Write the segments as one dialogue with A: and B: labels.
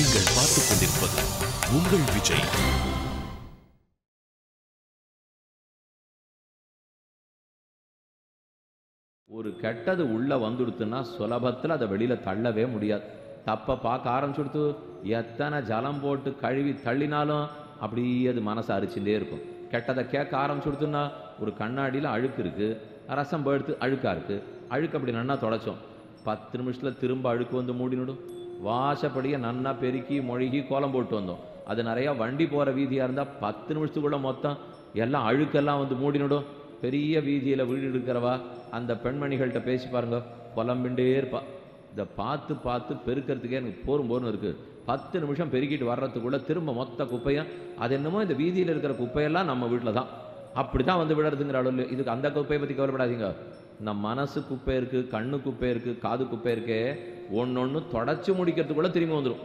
A: நீங்கள் பார்த்துக் கொண்டிருப்பது உங்கள் விஜய்.
B: ஒரு கெட்டது உள்ள வந்துடுத்துன்னா சுலபத்தில் அதை வெளியில தள்ளவே முடியாது. தப்பை பார்க்க ஆரம்பிச்சுடுத்து எத்தனை ஜலம் போட்டு கழுவி தள்ளினாலும் அப்படியே அது மனசை அரிச்சுட்டே இருக்கும். கெட்டதை கேட்க ஆரம்பிச்சுடுத்துன்னா ஒரு கண்ணாடியில் அழுக்கு இருக்குது, ரசம் போடுத்து அழுக்காக இருக்குது, அழுக்கு அப்படி நன்னா தொடச்சோம், 10 நிமிஷத்தில் திரும்ப அழுக்கு வந்து மூடினுடும். வாசப்படியை நன்னா பெருக்கி மொழிகி கோலம் போட்டு வந்தோம். அது நிறையா வண்டி போகிற வீதியாக இருந்தால் 10 நிமிஷத்துக்குள்ளே மொத்தம் எல்லாம் அழுக்கெல்லாம் வந்து மூடினுடும். பெரிய வீதியில் வீடு இருக்கிறவா அந்த பெண்மணிகள்கிட்ட பேசி பாருங்க, புலம்பிண்டே இருப்பா. இதை பார்த்து பார்த்து பெருக்கிறதுக்கே எனக்கு போரும் இருக்குது. 10 நிமிஷம் பெருக்கிட்டு வர்றதுக்குள்ளே திரும்ப மொத்த குப்பையும் அது என்னமோ இந்த வீதியில் இருக்கிற குப்பையெல்லாம் நம்ம வீட்டில் தான் அப்படி தான் வந்து விடுறதுங்கிற அளவு. இதுக்கு அந்த குப்பையை பற்றி கவலைப்படாதீங்க. நம்ம மனசு குப்பை இருக்குது, கண்ணு குப்பை இருக்குது, காது குப்பை இருக்கே, ஒன்று தொடச்சி முடிக்கிறதுக்குள்ளே திரும்பி வந்துடும்.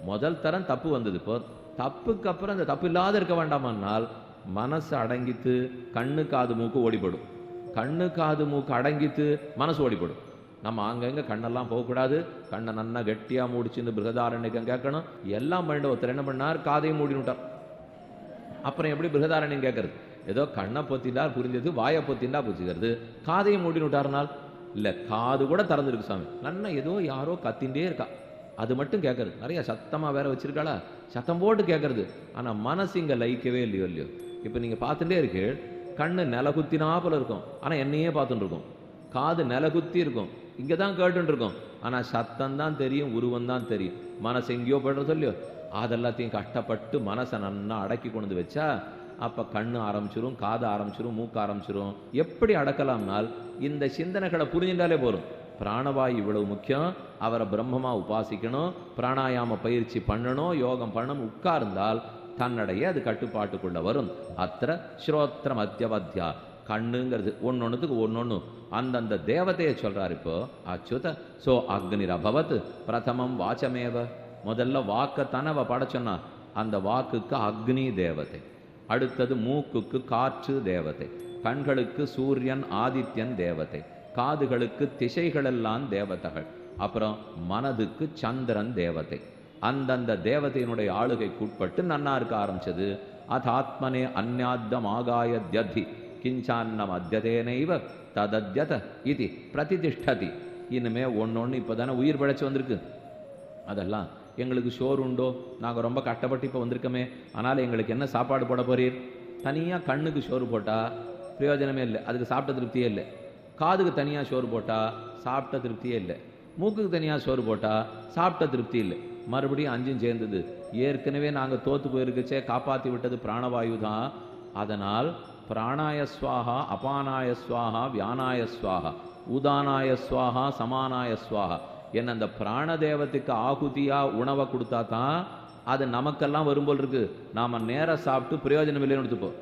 B: முதல் தரம் தப்பு வந்தது. இப்போ தப்புக்கு அப்புறம் அந்த தப்பு இல்லாத இருக்க வேண்டாமானால் மனசு அடங்கித்து கண்ணு காது மூக்கு ஓடிப்படும். கண்ணு காது மூக்கு அடங்கித்து மனசு ஓடிப்படும். நம்ம அங்கங்கே கண்ணெல்லாம் போகக்கூடாது. கண்ணை நன்னா கெட்டியாக மூடிச்சுன்னு பிருகதாரண்யம் கேட்கணும். எல்லாம் பண்ணிட்டு ஒருத்தர் என்ன பண்ணார், காதையும் மூடினுட்டார். அப்புறம் எப்படி பிருகதாரண்யம் கேட்கறது? ஏதோ கண்ணை பொத்திண்டா புரிஞ்சது, வாயை பொத்திண்டா புரிஞ்சுக்கிறது, காதையும் மூடினுட்டார்னால் இல்லை, காது கூட திறந்துருக்கு சாமி, நன்னா ஏதோ யாரோ கத்தின்ண்டே இருக்கா, அது மட்டும் கேட்கறது. நிறைய சத்தமாக வேற வச்சிருக்காளா, சத்தம் போட்டு கேட்கறது. ஆனால் மனசு இங்கே லயிக்கவே இல்லையோ. இப்போ நீங்கள் பார்த்துட்டே இருக்கு, கண்ணு நிலகுத்தினாப்புல இருக்கும், ஆனால் என்னையே பார்த்துட்டு இருக்கும். காது நிலகுத்தி இருக்கும், இங்கே தான் கேட்டுன்னு இருக்கும், ஆனால் சத்தம் தான் தெரியும், உருவம் தான் தெரியும். மனசு எங்கேயோ போய்ட்டு சொல்லியோ. அதெல்லாத்தையும் கஷ்டப்பட்டு மனசை நன்னா அடக்கி கொண்டு வச்சா அப்போ கண்ணு ஆரம்பிச்சிரும், காது ஆரம்பிச்சிரும், மூக்கு ஆரம்பிச்சிரும். எப்படி அடக்கலாம்னால் இந்த சிந்தனைகளை புரிஞ்சுட்டாலே போதும். பிராணவாயு இவ்வளவு முக்கியம், அவரை பிரம்மமாக உபாசிக்கணும், பிராணாயாம பயிற்சி பண்ணணும், யோகம் பண்ணணும். உட்கார்ந்தால் தன்னடைய அது கட்டுப்பாட்டுக்குள்ள வரும். அத்திர ஸ்ரோத்திர மத்தியவத்தியா, கண்ணுங்கிறது ஒன்னொன்னுக்கு ஒன்னொன்னு அந்தந்த தேவதையை சொல்றாரு. இப்போ அச்சுத சோ அக்னிர் அபவத் பிரதமம் வாச்சமேவ, முதல்ல வாக்கத்தானே அவ படைச்சொன்னா, அந்த வாக்குக்கு அக்னி தேவதை, அடுத்தது மூக்குக்கு காற்று தேவதை, கண்களுக்கு சூரியன் ஆதித்யன் தேவதை, காதுகளுக்கு திசைகளெல்லாம் தேவதைகள், அப்புறம் மனதுக்கு சந்திரன் தேவதை. அந்தந்த தேவதையினுடைய ஆளுகைக்குட்பட்டு நன்னா இருக்க ஆரம்பிச்சது. அதாத்மனே அந்யாத்தம் ஆகாயத்யதி கிஞ்சான்னம் அத்தியதேனைவ ததத்யத இது பிரதிதிஷ்டதி. இனிமே ஒன்னொன்று இப்போ தானே உயிர் பிழைச்சி வந்திருக்கு. அதெல்லாம் எங்களுக்கு சோறு உண்டோ, நாங்கள் ரொம்ப கஷ்டப்பட்டு இப்போ வந்திருக்கோமே, அதனால் எங்களுக்கு என்ன சாப்பாடு போட போறீர்? தனியாக கண்ணுக்கு சோறு போட்டால் பிரயோஜனமே இல்லை, அதுக்கு சாப்பிட்ட திருப்தியே இல்லை. காதுக்கு தனியாக சோறு போட்டால் சாப்பிட்ட திருப்தியே இல்லை. மூக்குக்கு தனியாக சோறு போட்டால் சாப்பிட்ட திருப்தி இல்லை. மறுபடியும் 5 சேர்ந்தது. ஏற்கனவே நாங்கள் தோற்று போயிருக்கச்சே காப்பாற்றி விட்டது பிராணவாயு தான். அதனால் பிராணாய ஸ்வாஹா, அபானாய ஸ்வாஹா, வியானாய ஸ்வாஹா, உதானாய ஸ்வாஹா, சமானாய ஸ்வாஹா என்ன அந்த பிராணதேவத்துக்கு ஆகுதியாக உணவை கொடுத்தா தான் அது நமக்கெல்லாம் வரும்போல் இருக்கு. நாம் நேராக சாப்பிட்டு பிரயோஜனம் இல்லைன்னு எடுத்துப்போம்.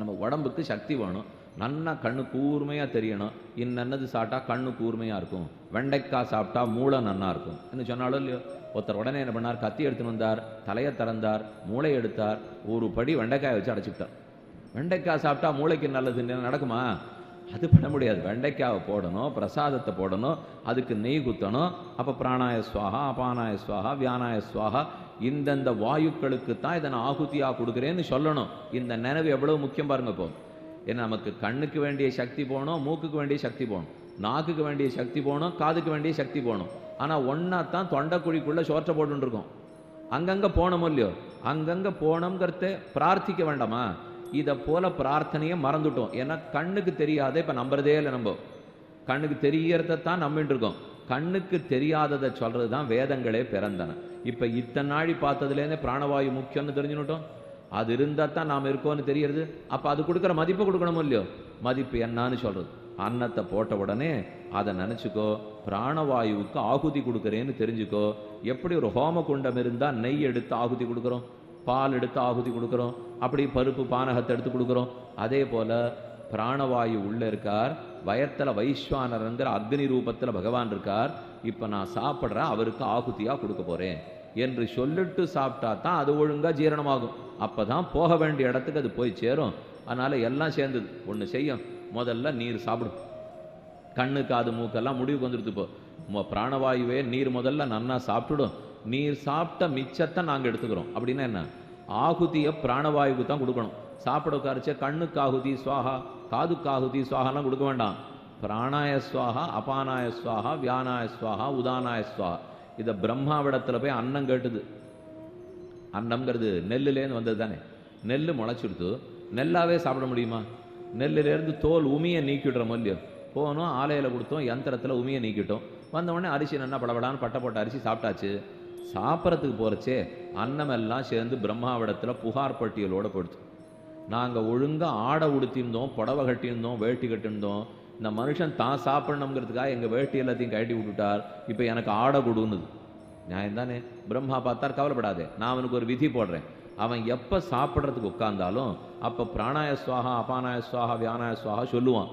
B: நம்ம உடம்புக்கு சக்தி வேணும், நன்னா கண்ணு கூர்மையாக தெரியணும். இன்னது சாப்பிட்டா கண்ணு கூர்மையாக இருக்கும், வெண்டைக்காய் சாப்பிட்டா மூளை நன்னா இருக்கும் என்ன சொன்னாலும் இல்லையோ. ஒருத்தர் உடனே என்ன பண்ணார், கத்தி எடுத்துன்னு வந்தார், தலையை திறந்தார், மூளை எடுத்தார், ஒரு படி வெண்டைக்காயை வச்சு அடைச்சிவிட்டார். வெண்டைக்காய் சாப்பிட்டா மூளைக்கு நல்லது நடக்குமா? அது பண்ண முடியாது. வெண்டைக்காவை போடணும், பிரசாதத்தை போடணும், அதுக்கு நெய் குத்தணும். அப்போ பிராணாய ஸ்வாஹா, அபானாய ஸ்வாஹா, வியானாய ஸ்வாஹா, இந்தந்த வாயுக்களுக்கு தான் இதை நான் ஆகுதியாக கொடுக்குறேன்னு சொல்லணும். இந்த நினைவு எவ்வளவு முக்கியம் பாருங்க. இப்போ ஏன்னா நமக்கு கண்ணுக்கு வேண்டிய சக்தி போகணும், மூக்குக்கு வேண்டிய சக்தி போகணும், நாக்குக்கு வேண்டிய சக்தி போகணும், காதுக்கு வேண்டிய சக்தி போகணும். ஆனால் ஒன்றா தான் தொண்டைக்குழிக்குள்ளே சோற்றை போட்டுருக்கோம். அங்கங்கே போனோமோ இல்லையோ, அங்கங்கே போனோங்கிறத பிரார்த்திக்க வேண்டாமா? இதை போல பிரார்த்தனையை மறந்துட்டோம். ஏன்னா கண்ணுக்கு தெரியாத இப்போ நம்புறதே இல்லை. நம்ம கண்ணுக்கு தெரியறதான் நம்பிட்டு இருக்கோம். கண்ணுக்கு தெரியாததை சொல்றது தான் வேதங்களே பிறந்தன. இப்போ இத்தனை நாளி பார்த்ததுலேருந்தே பிராணவாயு முக்கியம்னு தெரிஞ்சுட்டோம். அது இருந்தால் தான் நாம் இருக்கோன்னு தெரியறது. அப்போ அது கொடுக்குற மதிப்பை கொடுக்கணுமோ இல்லையோ. மதிப்பு என்னான்னு சொல்றது, அன்னத்தை போட்ட உடனே அதை நினச்சிக்கோ, பிராணவாயுவுக்கு ஆகுதி கொடுக்குறேன்னு தெரிஞ்சுக்கோ. எப்படி ஒரு ஹோம குண்டம் இருந்தால் நெய் எடுத்து ஆகுதி கொடுக்குறோம், பால் எடுத்து ஆகுதி கொடுக்குறோம், அப்படி பருப்பு பானகத்தை எடுத்து கொடுக்குறோம். அதே போல் பிராணவாயு உள்ளே இருக்கார், வயத்தில் வைஸ்வானரங்கிற அக்னி ரூபத்தில் பகவான் இருக்கார். இப்போ நான் சாப்பிட்றேன், அவருக்கு ஆகுதியாக கொடுக்க போகிறேன் என்று சொல்லிட்டு சாப்பிட்டா தான் அது ஒழுங்காக ஜீரணமாகும். அப்போ தான் போக வேண்டிய இடத்துக்கு அது போய் சேரும். அதனால் எல்லாம் சேர்ந்தது ஒன்று செய்யும். முதல்ல நீர் சாப்பிடும், கண்ணு காது மூக்கெல்லாம் முடிவுக்கு வந்துடுது. இப்போ பிராணவாயுவே நீர் முதல்ல நன்னா சாப்பிட்டுடும், நீர் சாப்பிட்ட மிச்சத்தை நாங்கள் எடுத்துக்கிறோம். அப்படின்னா என்ன? ஆகுதியை பிராணவாயுக்கு தான் கொடுக்கணும். சாப்பிட உட்காரிச்ச கண்ணுக்கு ஆகுதி சுவாகா, காதுக்கு ஆகுதி சுவாகாலாம் கொடுக்க வேண்டாம். பிராணாய சுவாகா, அபானாய சுவாகா, வியானாய சுவாகா, உதானாய சுவாகா. இதை பிரம்மாவிடத்தில் போய் அன்னம் கேட்டுது. அன்னம்ங்கிறது நெல்லுலேருந்து வந்தது தானே. நெல் முளைச்சிடுத்து, நெல்லாவே சாப்பிட முடியுமா? நெல்லிலேருந்து தோல் உமியை நீக்கிடுறோம் இல்லையோ. போனோம், ஆலையில் கொடுத்தோம், யந்திரத்தில் உமியை நீக்கிட்டோம். வந்தவுடனே அரிசி நல்லா படபடான்னு பட்டை போட்ட அரிசி சாப்பிட்டாச்சு. சாப்பிட்றதுக்கு போகிறச்சே அன்னமெல்லாம் சேர்ந்து பிரம்மாவிடத்தில் புகார் பட்டியலோடு போடுச்சு. நாங்கள் ஒழுங்காக ஆடை உடுத்தியிருந்தோம், புடவை கட்டியிருந்தோம், வேட்டி கட்டியிருந்தோம். இந்த மனுஷன் தான் சாப்பிடணுங்கிறதுக்காக எங்கள் வேட்டி எல்லாத்தையும் கட்டி விட்டுட்டார். இப்போ எனக்கு ஆடை கொடுன்னுது. நியாயம் தானே? பிரம்மா பார்த்தார், கவலைப்படாதே, நான் அவனுக்கு ஒரு விதி போடுறேன். அவன் எப்போ சாப்பிட்றதுக்கு உட்கார்ந்தாலும் அப்போ பிராணாய சுவாகா, அபானாய சுவாகா, வியானாய சுவாகா சொல்லுவான்.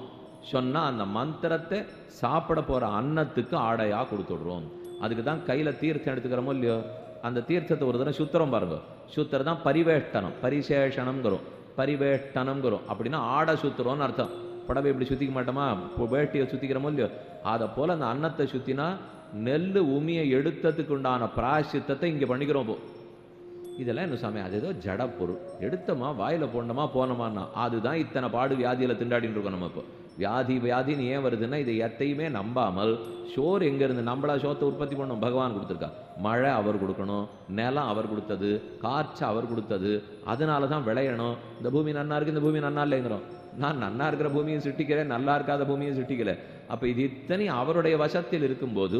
B: சொன்னால் அந்த மந்திரத்தை சாப்பிட போகிற அன்னத்துக்கு ஆடையாக கொடுத்துடுறோம். அதுக்கு தான் கையில் தீர்த்தம் எடுத்துக்கிறோமோ இல்லையோ, அந்த தீர்த்தத்தை ஒரு தடவை சுத்திரம் பாருங்க. சுத்தர் தான் பரிவேஷ்டனம், பரிசேஷனம்ங்கிறோம், பரிவேஷ்டனம்ங்கிறோம். அப்படின்னா ஆடை சுத்துறோம்னு அர்த்தம். புடவை இப்படி சுற்றிக்க மாட்டோமா, வேட்டியை சுற்றிக்கிறோமோ இல்லையோ, அதை போல் அந்த அன்னத்தை சுற்றினா நெல் உமியை எடுத்ததுக்கு உண்டான பிராயசித்தத்தை இங்கே பண்ணிக்கிறோம். போ இதெல்லாம் என்ன சாமி, அது ஏதோ ஜட பொருள், எடுத்தோமா வாயில் போடணுமா போனோமான்னா அதுதான் இத்தனை பாடு வியாதியில் திண்டாடின்னு இருக்கோம். நம்ம இப்போ வியாதின்னு ஏன் வருதுன்னா இதை எத்தையுமே நம்பாமல், ஷோர் எங்கேருந்து நம்மளா ஷோத்தை உற்பத்தி பண்ணணும்? பகவான் கொடுத்துருக்கா. மழை அவர் கொடுக்கணும், நிலம் அவர் கொடுத்தது, காற்று அவர் கொடுத்தது, அதனால தான் விளையணும். இந்த பூமி நன்னா இருக்குது, இந்த பூமி நன்னா இல்லைங்கிறோம். நான் நன்னா இருக்கிற பூமியை சிட்டிக்கிறேன், நல்லா இருக்காத பூமியை சிட்டிக்கல. அப்போ இது இத்தனை அவருடைய வசத்தில் இருக்கும்போது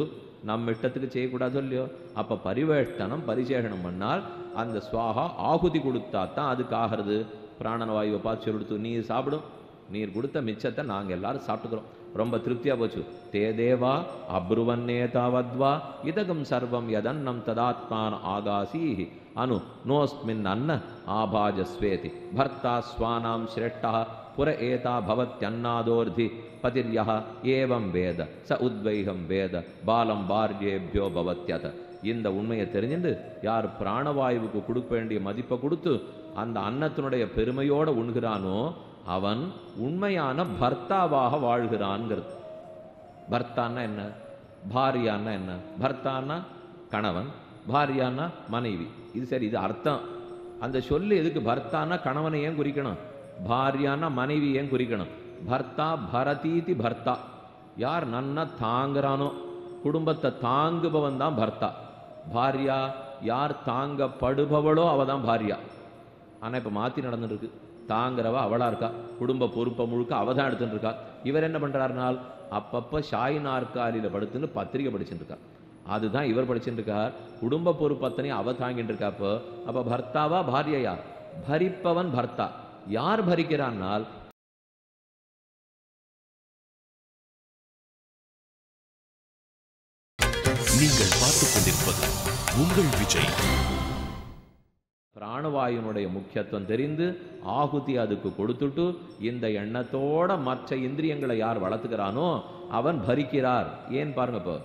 B: நம்ம இஷ்டத்துக்கு செய்யக்கூடாது இல்லையோ. அப்போ பரிவேஷ்டனம் பரிசேஷனம் பண்ணால் அந்த சுவாகா ஆகுதி கொடுத்தா தான் அதுக்கு ஆகிறது. பிராணன வாயுவை பார்த்து கொடுத்து நீர் சாப்பிடும், நீர் கொடுத்த மிச்சத்தை நாங்கள் எல்லாரும் சாப்பிட்டுக்கிறோம். ரொம்ப திருப்தியாக போச்சு. தே தேவா அப்ருவன்னேதாவத்வா இதகம் சர்வம் யதன்னம் ததாத்மான ஆகாசி அனு நோஸ்மின் அன்ன ஆபாஜஸ்வேதி பர்த்தா ஸ்வானாம் ஸ்ரேஷ்டா புர ஏதா பவத்யன்னாதோர்தி பதிர்யஹ ஏவம் வேத ச உத்வைகம் வேத பாலம் பாரியேபியோ பவத்யத. இந்த உண்மையை தெரிஞ்சுட்டு யார் பிராணவாயுவுக்கு கொடுக்க வேண்டிய மதிப்பை கொடுத்து அந்த அன்னத்தினுடைய பெருமையோடு உண்கிறானோ அவன் உண்மையான பர்த்தாவாக வாழ்கிறான்ங்கிறது. பர்த்தான்னா என்ன, பாரியான்னா என்ன? பர்த்தான்னா கணவன், பாரியான்னா மனைவி. இது சரி, இது அர்த்தம். அந்த சொல்லு எதுக்கு? பர்த்தான்னா கணவனை ஏன் குறிக்கணும், பாரியான்னா மனைவி ஏன் குறிக்கணும்? பர்த்தா பரதீதி பர்த்தா, யார் நன்னா தாங்குறானோ, குடும்பத்தை தாங்குபவன் தான் பர்த்தா. பாரியா யார் தாங்கப்படுபவளோ அவ தான் பாரியா. ஆனால் இப்போ மாற்றி நடந்துருக்கு. தாங்கிறவ அவளா இருக்கா, குடும்ப பொறுப்பை முழுக்க அவ தான் எடுத்துட்டு இருக்கா. இவர் என்ன பண்றாருனால் அப்பப்போ ஷாய் நாற்காலியில் படுத்துன்னு பத்திரிகை படிச்சுட்டு இருக்கார். அதுதான் இவர் படிச்சுட்டு இருக்கார். குடும்ப பொறுப்பத்தனையும் அவ தாங்கிட்டு இருக்கா. அப்போ பர்த்தாவா பாரியையா? பரிப்பவன் பர்த்தா. யார் பரிக்கிறான்னால்
A: நீங்கள் பார்த்துக் கொண்டிருப்பது உங்கள் விஜய்.
B: பிராணவாயுனுடைய முக்கியத்துவம் தெரிந்து ஆகுதி அதுக்கு கொடுத்துட்டு இந்த எண்ணத்தோட மற்ற இந்திரியங்களை யார் வளர்த்துக்கிறானோ அவன் பரிக்கிறார். ஏன் பாருங்க, இப்போ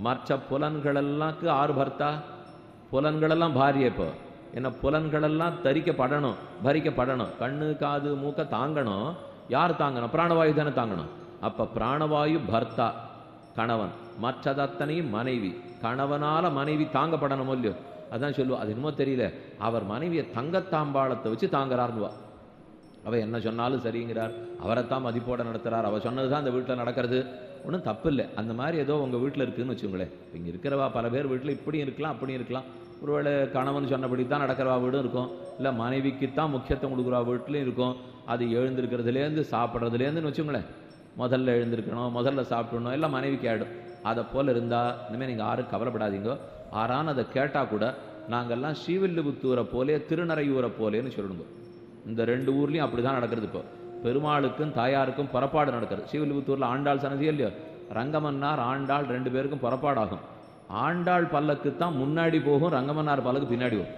B: மற்ற புலன்களெல்லாம் ஆறு பர்த்தா, புலன்களெல்லாம் பாரிய. இப்போ என்ன, புலன்களெல்லாம் தரிக்கப்படணும், பரிக்கப்படணும். கண்ணு காது மூக்க தாங்கணும். யார் தாங்கணும்? பிராணவாயு தானே தாங்கணும். அப்போ பிராணவாயு பர்த்தா கணவன், மற்றதத்தனையும் மனைவி. கணவனால மனைவி தாங்கப்படணும் இல்லையோ. அதான் சொல்லுவா. அது என்னமோ தெரியல, அவர் மனைவியை தங்கத்தாம்பாளத்தை வச்சு தாங்குறாருவா. அவள் என்ன சொன்னாலும் சரிங்கிறார், அவரைத்தான் மதிப்போட நடத்துகிறார், அவள் சொன்னது தான் அந்த வீட்டில் நடக்கிறது. ஒன்றும் தப்பு இல்லை. அந்த மாதிரி ஏதோ உங்கள் வீட்டில் இருக்குதுன்னு வச்சுங்களேன். இங்கே இருக்கிறவா பல பேர் வீட்டில் இப்படியும் இருக்கலாம் அப்படியும் இருக்கலாம். ஒருவேளை கணவன் சொன்னபடி தான் நடக்கிறவா வீடும் இருக்கும், இல்லை மனைவிக்குத்தான் முக்கியத்துவம் கொடுக்குறவா வீட்லையும் இருக்கும். அது எழுந்திருக்கிறதுலேருந்து சாப்பிட்றதுலேருந்துன்னு வச்சுங்களேன். முதல்ல எழுந்திருக்கணும், முதல்ல சாப்பிடணும், எல்லாம் மனைவிக்கு ஆகிடும். அதை போல் இருந்தால் இனிமேல் நீங்கள் யாரும் கவலைப்படாதீங்க. ஆறான்னு அதை கேட்டால் கூட நாங்கள்லாம் ஸ்ரீவில்லிபுத்தூரை போலே திருநறையூரை போலேன்னு சொல்லணுங்க. இந்த ரெண்டு ஊர்லேயும் அப்படி தான் நடக்கிறது. இப்போ பெருமாளுக்கும் தாயாருக்கும் புறப்பாடு நடக்கிறது. ஸ்ரீவில்லிபுத்தூரில் ஆண்டாள் சன்னதியே இல்லையோ, ரங்கமன்னார் ஆண்டாள் ரெண்டு பேருக்கும் புறப்பாடாகும். ஆண்டாள் பல்லக்கு தான் முன்னாடி போகும், ரங்கமன்னார் பல்லக்கு பின்னாடி போகும்.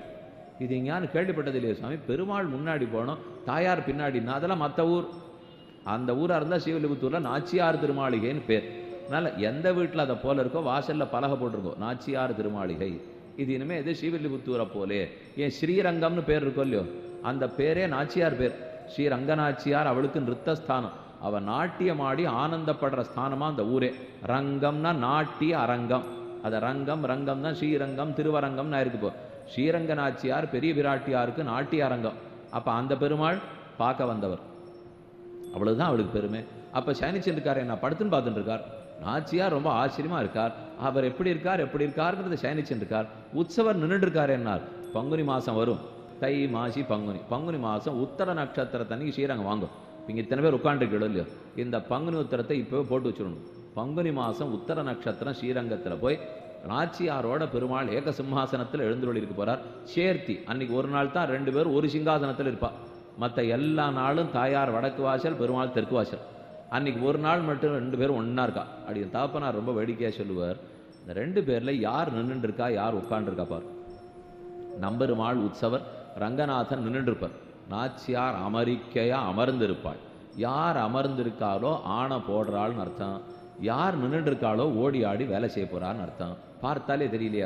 B: இது எங்கேயானு கேள்விப்பட்டது இல்லையா சுவாமி? பெருமாள் முன்னாடி போகணும், தாயார் பின்னாடினா அதெல்லாம் மற்ற ஊர். அந்த ஊராக இருந்தால் ஸ்ரீவில்லிபுத்தூரில் நாச்சியார் திருமாளிகைன்னு பேர். அதனால் எந்த வீட்டில் அதை போல இருக்கோ வாசலில் பலகை போட்டிருக்கோம், நாச்சியார் திருமாளிகை. இது இனிமேல் எது ஸ்ரீவில்லிபுத்தூரை போலே. ஏன் ஸ்ரீரங்கம்னு பேர் இருக்கோ இல்லையோ, அந்த பேரே நாச்சியார் பேர். ஸ்ரீரங்கநாச்சியார் அவளுக்கு நிறுத்தஸ்தானம். அவன் நாட்டியமாடி ஆனந்தப்படுற ஸ்தானமா அந்த ஊரே. ரங்கம்னா நாட்டிய அரங்கம். அதை ரங்கம் ரங்கம் தான் ஸ்ரீரங்கம் திருவரங்கம் நான் இருக்கு. இப்போ ஸ்ரீரங்க நாச்சியார் பெரிய பிராட்டியாருக்கு நாட்டிய அரங்கம். அப்ப அந்த பெருமாள் பார்க்க வந்தவர், அவ்வளவுதான் அவளுக்கு பெருமை. அப்ப சயனிச்சுருக்கார், என்ன படுத்துன்னு பார்த்துட்டு இருக்கார். நாச்சியார் ரொம்ப ஆச்சரியமா இருக்கார். அவர் எப்படி இருக்காருங்கிறத சயனிச்சுட்டு இருக்கார். உற்சவர் நின்றுட்டு இருக்காரு. என்னார் பங்குனி மாசம் வரும், தை மாசி பங்குனி மாசம் உத்தர நட்சத்திரத்தன்னைக்கு ஸ்ரீரங்கம் வாங்கும். இங்க இத்தனை பேர் உட்காந்துருக்கீங்களோ இல்லையோ, இந்த பங்குனி உத்தரத்தை இப்பவே போட்டு வச்சிடணும். பங்குனி மாசம் உத்தர நட்சத்திரம் ஸ்ரீரங்கத்துல போய் நாச்சியாரோட பெருமாள் ஏக சிம்ஹாசனத்தில் எழுந்துள்ளி இருக்க போறார். சேர்த்தி அன்னைக்கு ஒரு நாள் தான் 2 பேர் ஒரு சிங்காசனத்தில் இருப்பா. மற்ற எல்லா நாளும் தாயார் வடக்கு வாசல், பெருமாள் தெற்கு வாசல். அன்னைக்கு ஒரு நாள் மட்டும் 2 பேரும் ஒன்னா இருக்கா. அப்படி தாப்பனார் ரொம்ப வேடிக்கையா சொல்லுவார், இந்த 2 பேர்ல யார் நின்றுட்டு இருக்கா யார் உட்காந்துருக்கா பார். நம்பெருமாள் உற்சவர் ரங்கநாதன் நின்றுட்டு இருப்பார். நாச்சியார் அமரிக்கையா அமர்ந்திருப்பாள். யார் அமர்ந்திருக்காளோ ஆணை போடுறாள்னு அர்த்தம். யார் நின்றுட்டு இருக்காளோ ஓடி ஆடி வேலை செய்ய போறான்னு அர்த்தம். பார்த்தாலே தெரியலையே.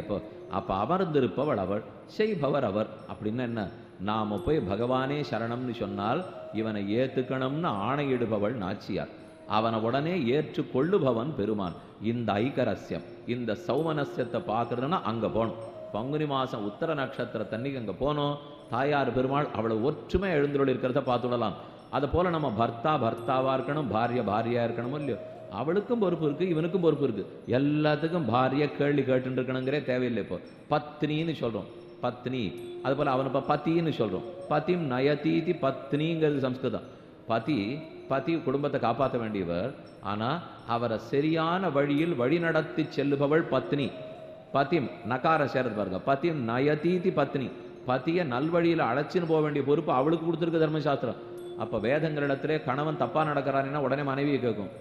B: அப்ப அமர்ந்திருப்பவள் அவள், செய்பவர் அவர். அப்படின்னா என்ன, நாம போய் பகவானே சரணம்னு சொன்னால் இவனை ஏத்துக்கணும்னு ஆணையிடுபவள் நாச்சியார். அவனை உடனே ஏற்றுக்கொள்ளுபவன் பெருமான். இந்த ஐகரஸ்யம், இந்த சௌமனஸ்யத்தை பார்க்கறதுன்னா அங்க போகணும். பங்குனி மாசம் உத்தர நட்சத்திரத்தன்னைக்கு அங்க போனோம். தாயார் பெருமாள் அவளை ஒற்றுமை எழுந்துள்ள இருக்கிறத பார்த்துடலாம். அதை போல நம்ம பர்த்தாவா இருக்கணும், பாரியா இருக்கணும் இல்லையோ. அவளுக்கும் பொறுப்பு இருக்கு, இவனுக்கும் பொறுப்பு இருக்கு. எல்லாத்துக்கும் பாரிய கேள்வி கேட்டு இருக்கணுங்கிறே தேவையில்லை. இப்போ பத்னின்னு சொல்றோம், பத்னி. அது போல அவன் இப்ப பத்தின்னு சொல்றோம். பதிம் நயதீதி பத்னிங்கிறது சம்ஸ்கிருதம். பதி குடும்பத்தை காப்பாற்ற வேண்டியவர். ஆனா அவரை சரியான வழியில் வழி நடத்தி செல்லுபவள் பத்னி. பதிம் நகார சேர்றது பாருங்க, பதிம் நயதீதி பத்னி. பதிய நல்வழியில அழைச்சின்னு போக வேண்டிய பொறுப்பு அவளுக்கு கொடுத்துருக்கு தர்மசாஸ்திரம். அப்ப வேதங்களிடத்திலே கணவன் தப்பா நடக்கிறான்னா உடனே மனைவியை கேட்கும்.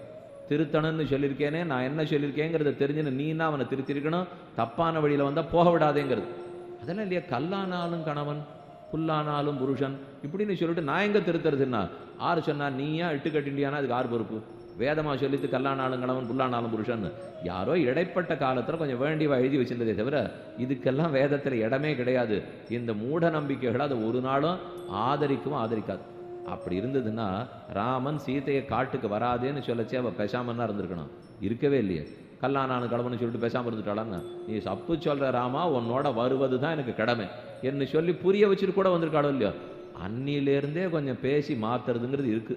B: திருத்தணும்னு சொல்லியிருக்கேனே, நான் என்ன சொல்லியிருக்கேங்கிறத தெரிஞ்சுன்னு நீனா அவனை திருத்திருக்கணும். தப்பான வழியில வந்தா போக விடாதேங்கிறது. அதெல்லாம் இல்லையா, கல்லானாலும் கணவன் புல்லானாலும் புருஷன் இப்படின்னு சொல்லிட்டு நான் எங்க திருத்துறதுன்னா, ஆறு சொன்னா நீயா இட்டு கட்டிண்டியானா அதுக்கு ஆறு பொறுப்பு? வேதமா சொல்லிட்டு கல்லானாலும் கணவன் புல்லானாலும் புருஷன் யாரோ இடைப்பட்ட காலத்துல கொஞ்சம் வேண்டியவா எழுதி வச்சிருந்ததே தவிர இதுக்கெல்லாம் வேதத்துல இடமே கிடையாது. இந்த மூட நம்பிக்கைகளை அதை ஒரு நாளும் ஆதரிக்கவும் ஆதரிக்காது. அப்படி இருந்ததுன்னா ராமன் சீதையை காட்டுக்கு வராதேன்னு சொல்லச்சே அவ பேசாமன்னா இருந்திருக்கணும். இருக்கவே இல்லையே. கல்லானானு கடவுள்னு சொல்லிட்டு பேசாம இருந்துட்டாளான்னு. நீ சப்பு சொல்ற ராமா, உன்னோட வருவது தான் எனக்கு கடமை என்ன சொல்லி புரிய வச்சுட்டு கூட வந்திருக்காளோ இல்லையோ. அன்னிலேருந்தே கொஞ்சம் பேசி மாத்துறதுங்கிறது இருக்கு.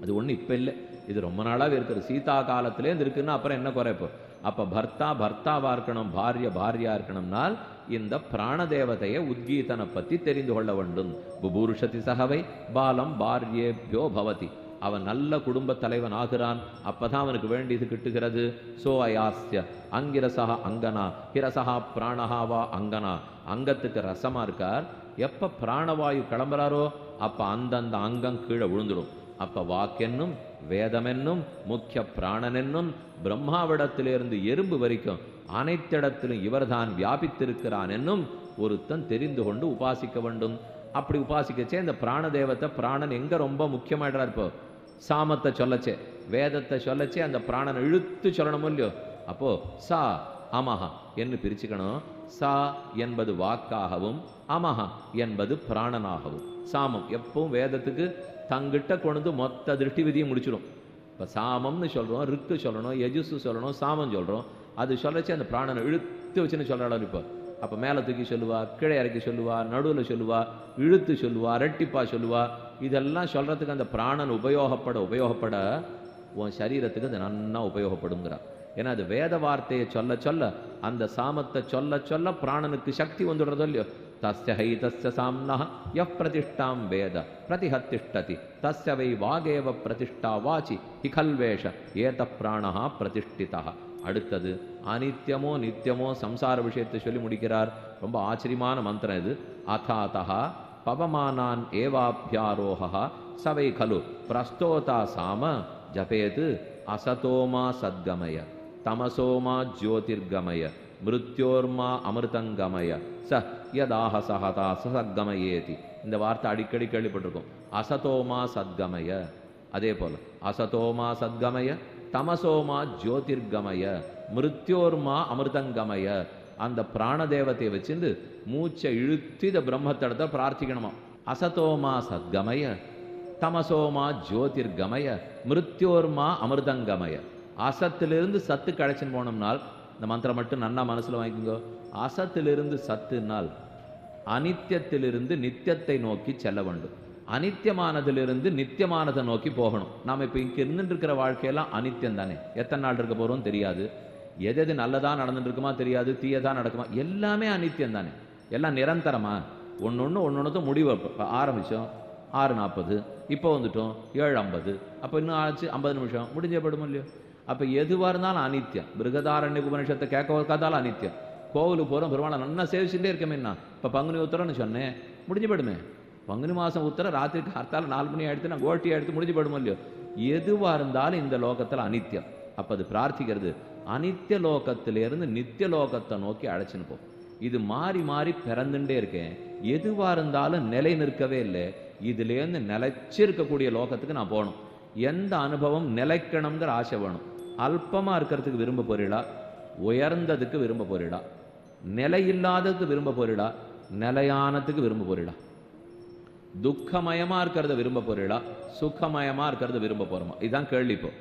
B: அது ஒண்ணு இப்ப இல்லை, இது ரொம்ப நாளாவே இருக்குது. சீதா காலத்திலேருந்து இருக்குன்னா அப்புறம் என்ன குறைப்போ. அப்ப பர்த்தாவா இருக்கணும், பாரியா இருக்கணும்னால் இந்த பிராணதேவதையை உத்கீதனை பத்தி தெரிந்து கொள்ள வேண்டும். புபூருஷதி சகவை பாலம் பாரியேபியோ பவதி. அவன் நல்ல குடும்ப தலைவன் ஆகிறான், அப்பதான் அவனுக்கு வேண்டியது கிட்டுகிறது. சோ அயாஸ்ய அங்கிரசா அங்கனா ஹிரசா பிராணஹாவா அங்கனா. அங்கத்துக்கு ரசமா இருக்கார். எப்ப பிராணவாயு கிளம்புறாரோ அப்ப அந்தந்த அங்கம் கீழே விழுந்துடும். அப்ப வாக்கென்னும் வேதமென்னும் முக்கிய பிராணனென்னும் பிரம்மாவிடத்திலிருந்து எறும்பு வரைக்கும் அனைத்திடத்திலும் இவர்தான் வியாபித்திருக்கிறான் என்னும் ஒருத்தன் தெரிந்து கொண்டு உபாசிக்க வேண்டும். அப்படி உபாசிக்கச்சே இந்த பிராண தேவத்தை, பிராணன் எங்க ரொம்ப முக்கியமாயிடுறார். இப்போ சாமத்தை சொல்லச்சே, வேதத்தை சொல்லச்சே அந்த பிராணனை இழுத்து சொல்லணும் இல்லையோ. அப்போ சா அமஹா என்று பிரிச்சுக்கணும். சா என்பது வாக்காகவும் அமஹா என்பது பிராணனாகவும். சாமம் எப்பவும் வேதத்துக்கு தங்கிட்ட கொண்டு மொத்த திருஷ்டி விதியை முடிச்சிடும். இப்போ சாமம்னு சொல்றோம், ருக்கு சொல்லணும், யஜுசு சொல்லணும், சாமம் சொல்றோம். அது சொல்லச்சு அந்த பிராணனை இழுத்து வச்சுன்னு சொல்றாள். இப்போ அப்போ மேலே தூக்கி சொல்லுவா, கீழே இறக்கி சொல்லுவா, நடுவில் சொல்லுவா, இழுத்து சொல்லுவா, ரெட்டிப்பா சொல்லுவா. இதெல்லாம் சொல்றதுக்கு அந்த பிராணன் உபயோகப்பட உன் சரீரத்துக்கு அது நன்னா உபயோகப்படுங்கிறா. ஏன்னா அது வேத வார்த்தையை சொல்ல சொல்ல அந்த சாமத்தை சொல்ல சொல்ல பிராணனுக்கு சக்தி வந்துடுறதோ இல்லையோ. தஸ்ய ஹை தஸ்ய சாம்னா யப் பிரதிஷ்டாம் வேத பிரதிஹத்திஷ்டதி தஸ்ய வை வாகேவ பிரதிஷ்டா வாசி ஹிகல்வேஷ ஏத பிராணஹா பிரதிஷ்டிதா. அடுத்தது அனித்யமோ நித்தியமோ சம்சார விஷயத்தை சொல்லி முடிக்கிறார். ரொம்ப ஆச்சரியமான மந்திரம் இது. அதாதா பவமானான் ஏவாபியாரோஹா சவை கலு பிரஸ்தோதா சாம ஜபேது அசதோமா சத்கமய தமசோமா ஜோதிர்கமய மிருத்யோர்மா அமிர்தங்கமய ச யதாக சஹதா சத்கமயேதி. இந்த வார்த்தை அடிக்கடி கேள்விப்பட்டிருக்கோம். அசதோமா சத்கமய, அதே போல அசதோமா சத்கமய தமசோமா ஜோதிர்கமய மிருத்யோர்மா அமிர்தங்கமய. அந்த பிராணதேவத்தை வச்சிருந்து மூச்சை இழுத்து இந்த பிரம்மத்தடத்தை பிரார்த்திக்கணுமா. அசதோமா சத்கமய தமசோமா ஜோதிர்கமய மிருத்யோர்மா அமிர்தங்கமய. அசத்திலிருந்து சத்து கழைச்சின்னு போனோம்னால், இந்த மந்திரம் மட்டும் நன்னா மனசுல வாங்கிக்கோங்க. அசத்திலிருந்து சத்துனால் அனித்தியத்திலிருந்து நித்தியத்தை நோக்கி செல்ல வேண்டும். அனித்தியமானதிலிருந்து நித்தியமானதை நோக்கி போகணும். நாம் இப்போ இங்கே இருந்துட்டு இருக்கிற வாழ்க்கையெல்லாம் அனித்தியம் தானே. எத்தனை நாள் இருக்க போகிறோம் தெரியாது. எது எது நல்லதாக நடந்துட்டு இருக்குமா தெரியாது, தீயதாக நடக்குமா, எல்லாமே அனித்தியம் தானே. எல்லாம் நிரந்தரமா ஒன்று முடிவு ஆரம்பித்தோம் 6:40, இப்போ வந்துட்டோம் 7:50, அப்போ இன்னும் ஆச்சு 50 நிமிஷம் முடிஞ்சப்படும் இல்லையோ. அப்போ எதுவாக இருந்தாலும் அனித்தியம். பிருகதாரண்ய உபநிஷத்தை கேட்க வைக்காதாலும் அனித்தியம். கோவிலுக்கு போகிறோம், பெருமாளை நல்லா சேவிச்சுட்டே இருக்கமேண்ணா. இப்போ பங்குனி உத்தரம்னு சொன்னேன், முடிஞ்சு போயிடுமே. பங்குனி மாதம் உத்தர ராத்திரிக்கு காத்தால 4 மணி ஆகிடுத்து, நான் கோட்டியை எடுத்து முடிஞ்சு போயிடுமோ இல்லையோ. எதுவாக இருந்தாலும் இந்த லோகத்தில் அனித்தியம். அப்போ அது பிரார்த்திக்கிறது, அனித்திய லோகத்திலேருந்து நித்திய லோகத்தை நோக்கி அழைச்சின்னு போ. இது மாறி மாறி பிறந்துட்டே இருக்கேன், எதுவாக இருந்தாலும் நிலை நிற்கவே இல்லை. இதுலேருந்து நிலைச்சிருக்கக்கூடிய லோகத்துக்கு நான் போகணும். எந்த அனுபவம் நிலைக்கணுங்கிற ஆசை வேணும். அல்பமாக இருக்கிறதுக்கு விரும்ப போறீடா, உயர்ந்ததுக்கு விரும்ப போறீடா, நிலையில்லாததுக்கு விரும்ப போறீடா, நிலையானதுக்கு விரும்ப போறீடா, துக்கமயமா இருக்கிறத விரும்ப போறீடா, சுகமயமா இருக்கிறத விரும்ப போறோமா? இதுதான் கேள்வி. இப்போ